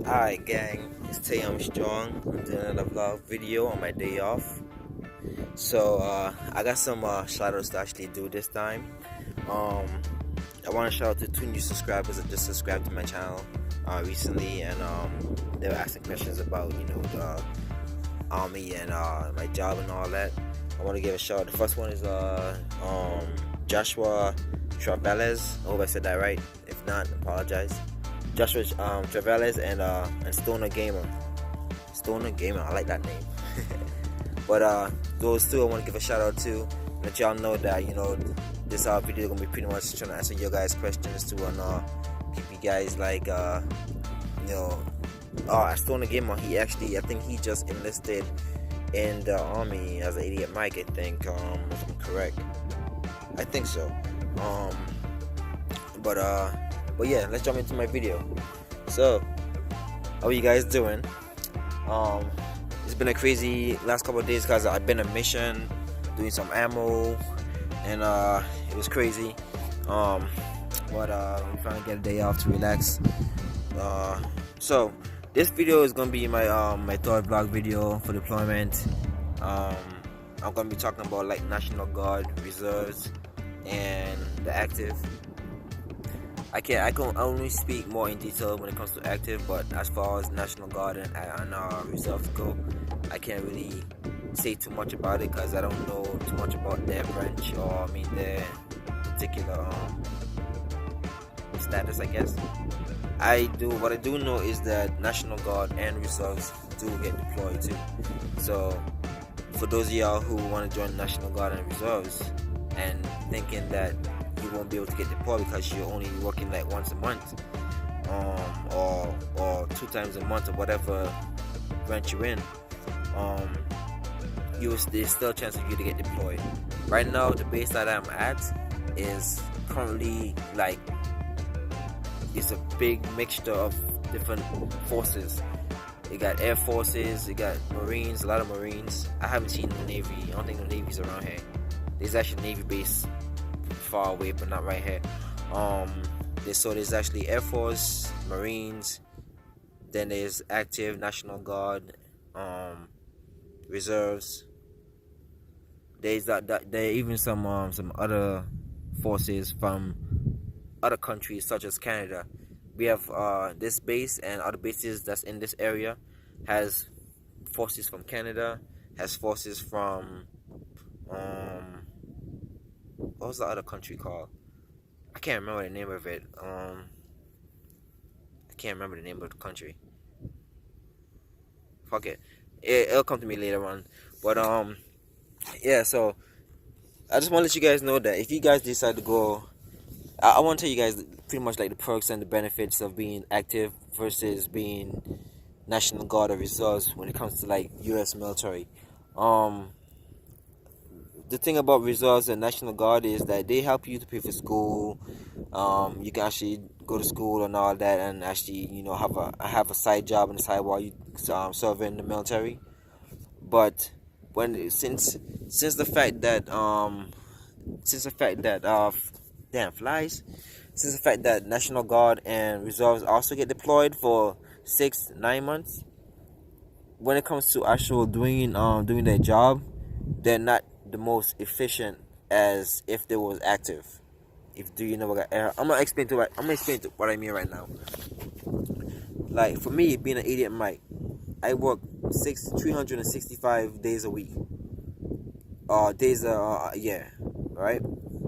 Alright gang, it's Tay Strong. I'm doing another vlog video on my day off. So I got some shout outs to actually do this time. I want to shout out to two new subscribers that just subscribed to my channel recently, and they were asking questions about the army and my job and all that. I want to give a shout out. The first one is Joshua Travelez. I hope I said that right. If not, apologize. Joshua Travelez and Stoner Gamer. Stoner Gamer, I like that name. But those two I want to give a shout out to. Let y'all know that this video is gonna be pretty much trying to answer your guys' questions to keep you guys like Stoner Gamer. I think he just enlisted in the army as an idiot Mike. I think if I'm correct. I think so. But yeah, let's jump into my video. So, how are you guys doing? It's been a crazy last couple of days because I've been on mission, doing some ammo, and it was crazy. But I'm trying to get a day off to relax. So this video is gonna be my my third vlog video for deployment. I'm gonna be talking about like National Guard, reserves, and the active. I can only speak more in detail when it comes to active, but as far as National Guard and reserves go, I can't really say too much about it because I don't know too much about their branch or their particular status, I guess. What I do know is that National Guard and reserves do get deployed too. So for those of y'all who want to join National Guard and reserves and thinking that you won't be able to get deployed because you're only working like once a month, or 2 times a month or whatever branch you're in, there's still a chance of you to get deployed. Right now, the base that I'm at is currently like it's a big mixture of different forces. You got Air Forces, you got Marines, a lot of Marines. I haven't seen the Navy. I don't think the Navy's around here. There's actually a Navy base far away, but not right here. There's actually Air Force, Marines, then there's active, National Guard, reserves. There's there are even some other forces from other countries such as Canada. We have this base and other bases that's in this area has forces from Canada, has forces from what was the other country called? I can't remember the name of it. I can't remember the name of the country. Fuck it. It'll come to me later on. But yeah, so I just want to let you guys know that if you guys decide to go, I want to tell you guys pretty much like the perks and the benefits of being active versus being National Guard or reserves when it comes to like US military. The thing about reserves and National Guard is that they help you to pay for school. You can actually go to school and all that, and actually have a side job on the side while you serve in the military. But since the fact that National Guard and reserves also get deployed for 6-9 months, when it comes to actual doing their job, they're not the most efficient as if they was active. I'm gonna explain what I mean right now. Like for me, being an idiot Mike, I work 365 days a week. Right?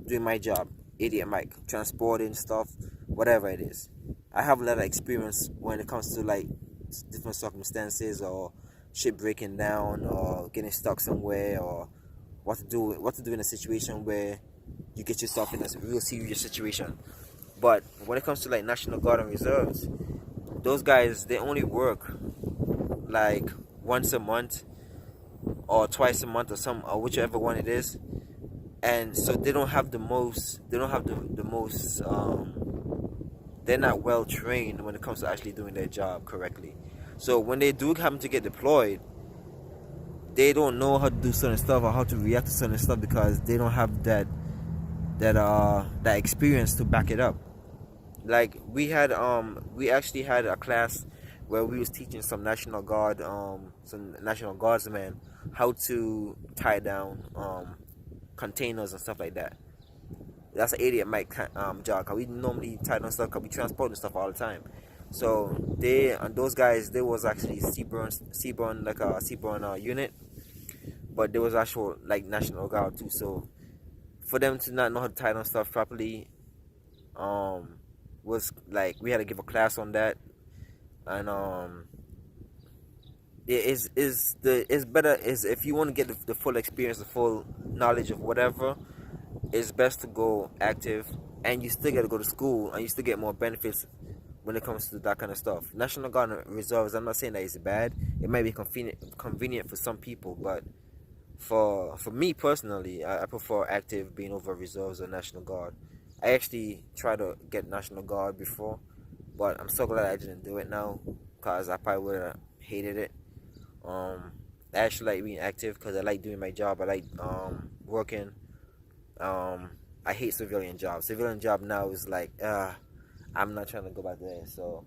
Doing my job, idiot Mike, transporting stuff, whatever it is. I have a lot of experience when it comes to like different circumstances or ship breaking down or getting stuck somewhere, or what to do in a situation where you get yourself in a real serious situation. But when it comes to like National Guard and reserves, those guys, they only work like once a month or twice a month or whichever one it is, and so they don't have the most they're not well trained when it comes to actually doing their job correctly. So when they do happen to get deployed, they don't know how to do certain stuff or how to react to certain stuff because they don't have that experience to back it up. Like we actually had a class where we was teaching some National Guardsmen how to tie down containers and stuff like that. That's an 88 Mike job, cause we normally tie down stuff, cause we transporting stuff all the time. So those guys, they was actually Seaborn like a Seaborn unit, but there was actual like National Guard too. So for them to not know how to tie down stuff properly, was like we had to give a class on that, and it's better is if you want to get the full experience, the full knowledge of whatever, it's best to go active, and you still got to go to school, and you still get more benefits when it comes to that kind of stuff. National Guard and Reserves, I'm not saying that it's bad. It might be convenient for some people, but for me personally, I prefer active being over reserves or National Guard. I actually tried to get National Guard before, but I'm so glad I didn't do it now, because I probably would have hated it. I actually like being active because I like doing my job. I like working. I hate civilian jobs. Civilian job now is like, I'm not trying to go back there. So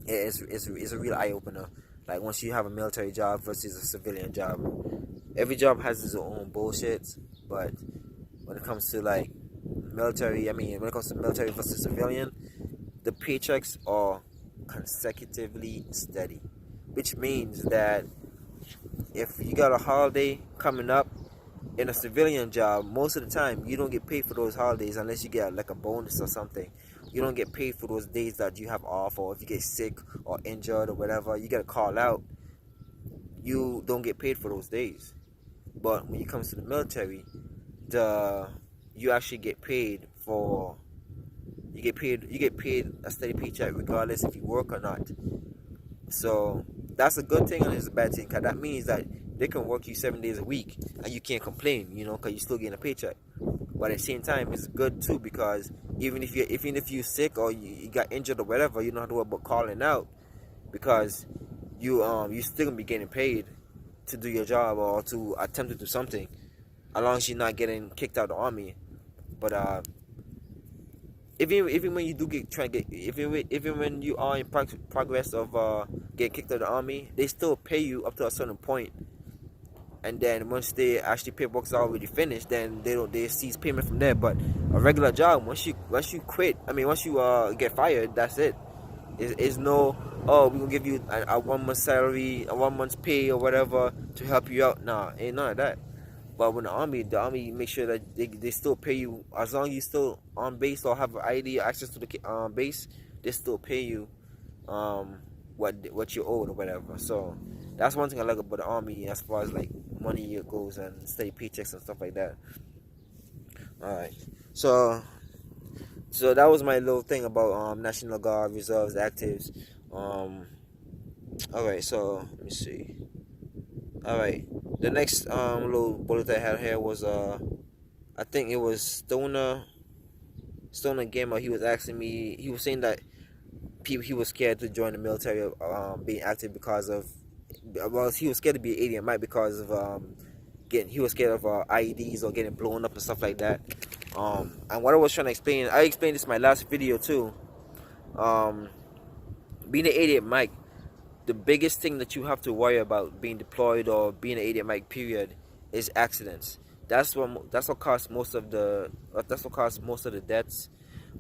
it's a real eye opener. Like once you have a military job versus a civilian job, every job has its own bullshit. But when it comes to like military, when it comes to military versus civilian, the paychecks are consecutively steady, which means that if you got a holiday coming up in a civilian job, most of the time you don't get paid for those holidays unless you get like a bonus or something. You don't get paid for those days that you have off, or if you get sick or injured or whatever, you gotta call out. You don't get paid for those days. But when it comes to the military, you actually get paid for you get paid a steady paycheck regardless if you work or not. So that's a good thing and it's a bad thing, because that means that they can work you 7 days a week and you can't complain, because you're still getting a paycheck. But at the same time, it's good too, because even if you're sick or you got injured or whatever, you don't have to worry about calling out, because you still gonna be getting paid to do your job or to attempt to do something, as long as you're not getting kicked out of the army. But even when you do even when you are in progress of getting kicked out of the army, they still pay you up to a certain point, and then once they actually paperwork's already finished, then they cease payment from there. But a regular job, once you quit, once you get fired, that's it. It's no, oh, we're gonna give you a 1 month salary, a 1 month's pay or whatever to help you out. Nah, ain't none of that. But when the army make sure that they still pay you, as long as you still on base or have ID or access to the base, they still pay you what you owed or whatever. So that's one thing I like about the army as far as like money goes and steady paychecks and stuff like that. Alright, so that was my little thing about National Guard, Reserves, Actives. Alright, so let me see. Alright, the next little bullet I had here was I think it was Stoner Gamer. He was asking me, he was saying that he was scared to join the military, being active because of, well, he was scared to be an alien, right? Because of he was scared of IEDs or getting blown up and stuff like that. And what I was trying to explain, I explained this in my last video too. Being an idiot, Mike, the biggest thing that you have to worry about being deployed or being an idiot, Mike, period, is accidents. That's what caused most of the deaths,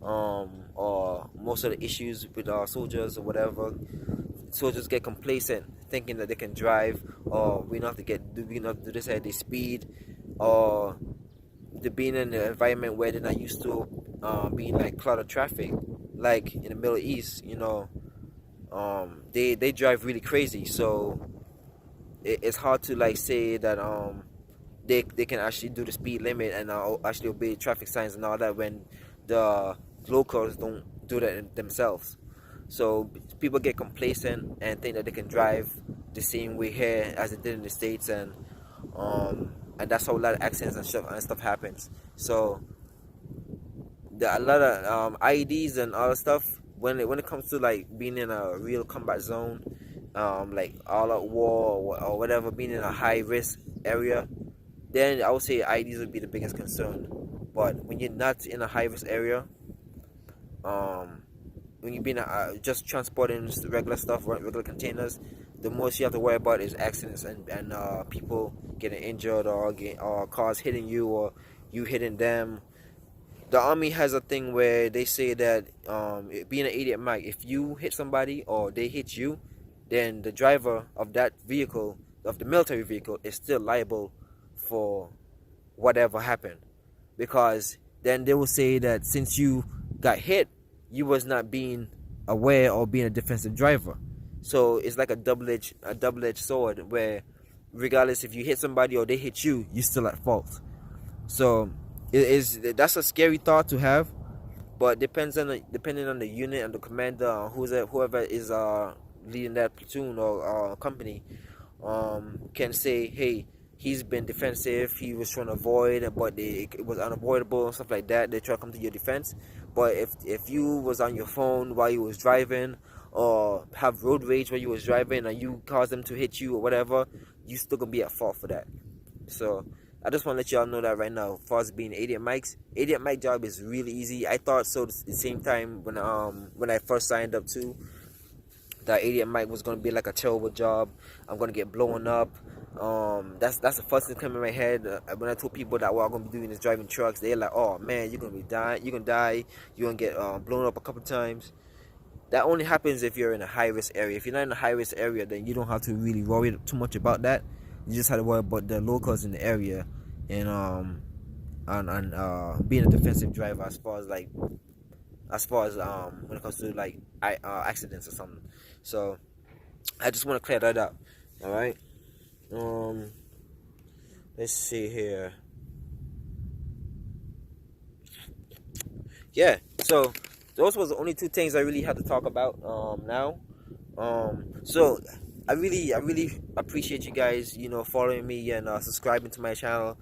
or most of the issues with our soldiers or whatever. Soldiers get complacent, thinking that they can drive, or we don't have to do this at the speed, or they're being in an environment where they're not used to being like cluttered traffic, like in the Middle East. They drive really crazy, so it's hard to like say that they can actually do the speed limit and actually obey traffic signs and all that when the locals don't do that themselves. So people get complacent and think that they can drive the same way here as they did in the States, and that's how a lot of accidents and stuff happens. So a lot of IEDs and all that stuff, when it comes to like being in a real combat zone, like all out war or whatever, being in a high risk area, then I would say IEDs would be the biggest concern. But when you're not in a high risk area, when you've been just transporting just regular stuff, regular containers, the most you have to worry about is accidents and people getting injured or cars hitting you or you hitting them. The army has a thing where they say that being an 88 Mike, if you hit somebody or they hit you, then the driver of that vehicle, of the military vehicle, is still liable for whatever happened, because then they will say that since you got hit, you was not being aware or being a defensive driver. So it's like a double-edged sword, where regardless if you hit somebody or they hit you, you're still at fault. So that's a scary thought to have, but depending on the unit and the commander, whoever is leading that platoon or company, can say, hey, he's been defensive, he was trying to avoid, but it was unavoidable and stuff like that. They try to come to your defense. But if you was on your phone while you was driving, or have road rage while you was driving, and you caused them to hit you or whatever, you still gonna be at fault for that. So I just want to let y'all know that right now. As far as being 88 Mike's, 88 Mike job is really easy. I thought so at the same time when I first signed up too, that 88 Mike was gonna be like a terrible job. I'm gonna get blown up. That's the first thing coming in my head. When I told people that what I'm gonna be doing is driving trucks, they're like, "Oh man, you're gonna die. You're gonna get blown up a couple times." That only happens if you're in a high-risk area. If you're not in a high-risk area, then you don't have to really worry too much about that. You just have to worry about the locals in the area and being a defensive driver as far as when it comes to like accidents or something. So I just want to clear that up. All right. Let's see here. Yeah. So those was the only two things I really had to talk about now. So I really appreciate you guys, following me and subscribing to my channel.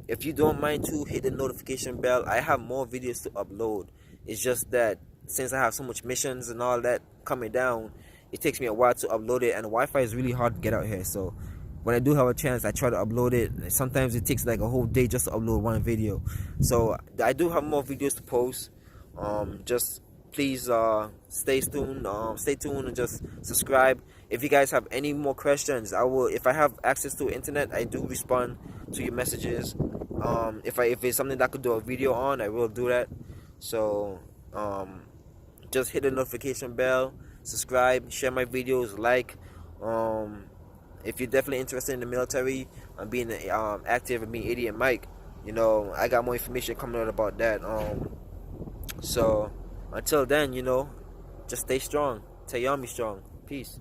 If you don't mind to hit the notification bell, I have more videos to upload. It's just that since I have so much missions and all that coming down, it takes me a while to upload it, and Wi-Fi is really hard to get out here. So when I do have a chance, I try to upload it. Sometimes it takes like a whole day just to upload one video. So I do have more videos to post. Just please stay tuned and just subscribe. If you guys have any more questions, I will, if I have access to internet, I do respond to your messages. If it's something that I could do a video on, I will do that. So just hit the notification bell, subscribe, share my videos, like. If you're definitely interested in the military and being active and being 88 Mike, I got more information coming out about that. So until then, just stay strong. Stay army strong. Peace.